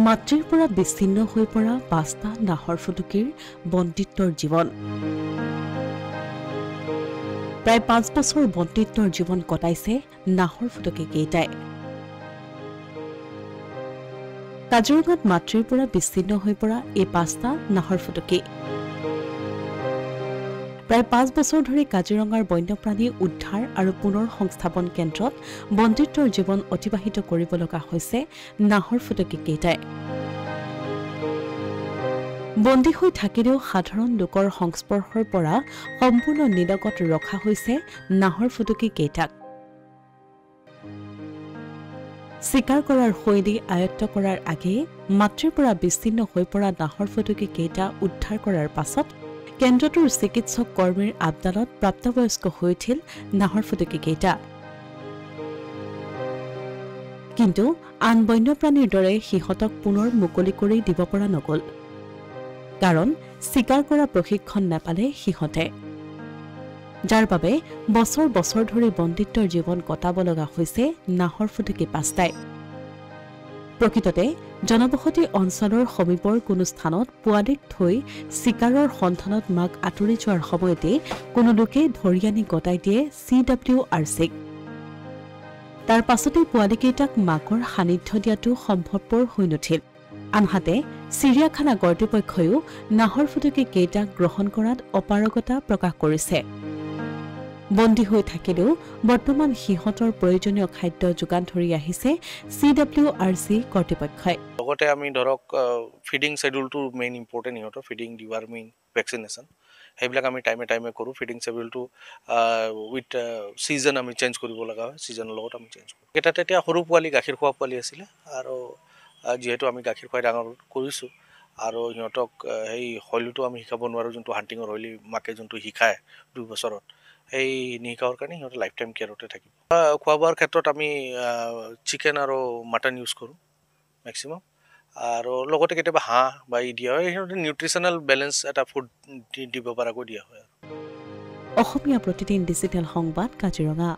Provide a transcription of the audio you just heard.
মাতৃৰ পৰা বিচ্ছিন্ন হৈ পৰা ৫টা নাহৰ ফুটুকীৰ বন্দিত্বৰ জীৱন। প্ৰায় ৫ বছৰ বন্দিত্বৰ জীৱন কটাইছে নাহৰ ফুটুকী কেইটাই। কাজিৰঙাত মাতৃৰ পৰা বিচ্ছিন্ন হৈ পৰা এই ৫টা নাহৰ ফুটুকী প্ৰায় ৫ বছৰ ধৰি কাজিৰঙাৰ বন্যপ্ৰাণী উদ্ধাৰ আৰু পুনৰ সংস্থাপন কেন্দ্ৰত বন্দিত্বৰ জীৱন অতিবাহিত কৰিব লগা হৈছে নাহৰ ফুটুকী কেইটাই। বন্দী হৈ থাকিলেও সাধাৰণ লোকৰ সংস্পৰ্শৰ পৰা সম্পূৰ্ণ নিলগত ৰখা হৈছে নাহৰ ফুটুকী কেইটাক। চিকাৰ কৰাৰ শৈলী আয়ত্ত কৰাৰ আগেয়ে মাতৃৰ পৰা বিচ্ছিন্ন হৈ পৰা নাহৰ ফুটুকী কেইটা উদ্ধাৰ কৰাৰ পাছত কেন্দ্ৰটোৰ চিকিৎসক কৰ্মীৰ আপডালত প্ৰাপ্তবয়স্ক হৈ উঠিল নাহৰ ফুটুকী কেইটা। কিন্তু আন বন্যপ্ৰাণীৰ দৰে সিহঁতক পুনৰ মুকলি কৰি দিব পৰা নগ'ল, কাৰণ চিকাৰ কৰা প্ৰশিক্ষণ নাপালে সিহঁতে, যাৰ বাবে বছৰ বছৰ ধৰি বন্দিত্বৰ জীৱন কটাব লগা হৈছে নাহৰ ফুটুকী ৫টাই। প্ৰকৃততে জনবসতি অঞ্চলৰ সমীপৰ কোনো স্থানত পোৱালীক থৈ চিকাৰৰ সন্ধানত মাক আঁতৰি যোৱাৰ সময়তে কোনো লোকে ধৰি আনি গতাই দিয়ে CWRCক। তাৰ পাছতেই পোৱালীকেইটাক মাকৰ সান্নিধ্য দিয়াটো সম্ভৱপৰ হৈ নুঠিল। আনহাতে চিৰিয়াখানা কৰ্তৃপক্ষইও নাহৰ ফুটুকী কেইটাক গ্ৰহণ কৰাত অপাৰগতা প্ৰকাশ কৰিছে। বন্দী হৈ থাকিলেও বৰ্তমান সিহঁতৰ প্ৰয়োজনীয় খাদ্য যোগান ধৰি আহিছে CWRC কৰ্তৃপক্ষই। লগতে আমি ধৰক ফিডিং শেডিউলটো মেইন ইম্পৰ্টেণ্ট, সিহঁতৰ ফিডিং ডিৱাৰ্মিং ভেকচিনেশ্যন সেইবিলাক আমি টাইমে টাইমে কৰোঁ। ফিডিং শেডিউলটো উইথ ছিজন আমি চেঞ্জ কৰিব লগা হয়, ছিজনৰ লগত আমি চেঞ্জ কৰোঁ। এটা তেতিয়া সৰু পোৱালি গাখীৰ খোৱা পোৱালি আছিলে, আৰু যিহেতু আমি গাখীৰ খুৱাই ডাঙৰ কৰিছোঁ আৰু সিহঁতক সেই শৈলীটো আমি শিকাব নোৱাৰোঁ, যোনটো হাণ্টিঙৰ শৈলী মাকে যোনটো শিকায় 2 বছৰত, সেই নিশিকাৰ কাৰণে সিহঁতে লাইফ টাইম কেয়াৰতে থাকিব। খোৱা বোৱাৰ ক্ষেত্ৰত আমি চিকেন আৰু মাটন ইউজ কৰোঁ মেক্সিমাম, আৰু লগতে কেতিয়াবা হাঁহ বা দিয়া হয়। সিহঁতে নিউট্ৰিচনেল বেলেঞ্চ এটা ফুড দিব পৰাকৈ দিয়া হয়। অসমীয়া প্ৰতিদিন ডিজিটেল সংবাদ, কাজিৰঙা।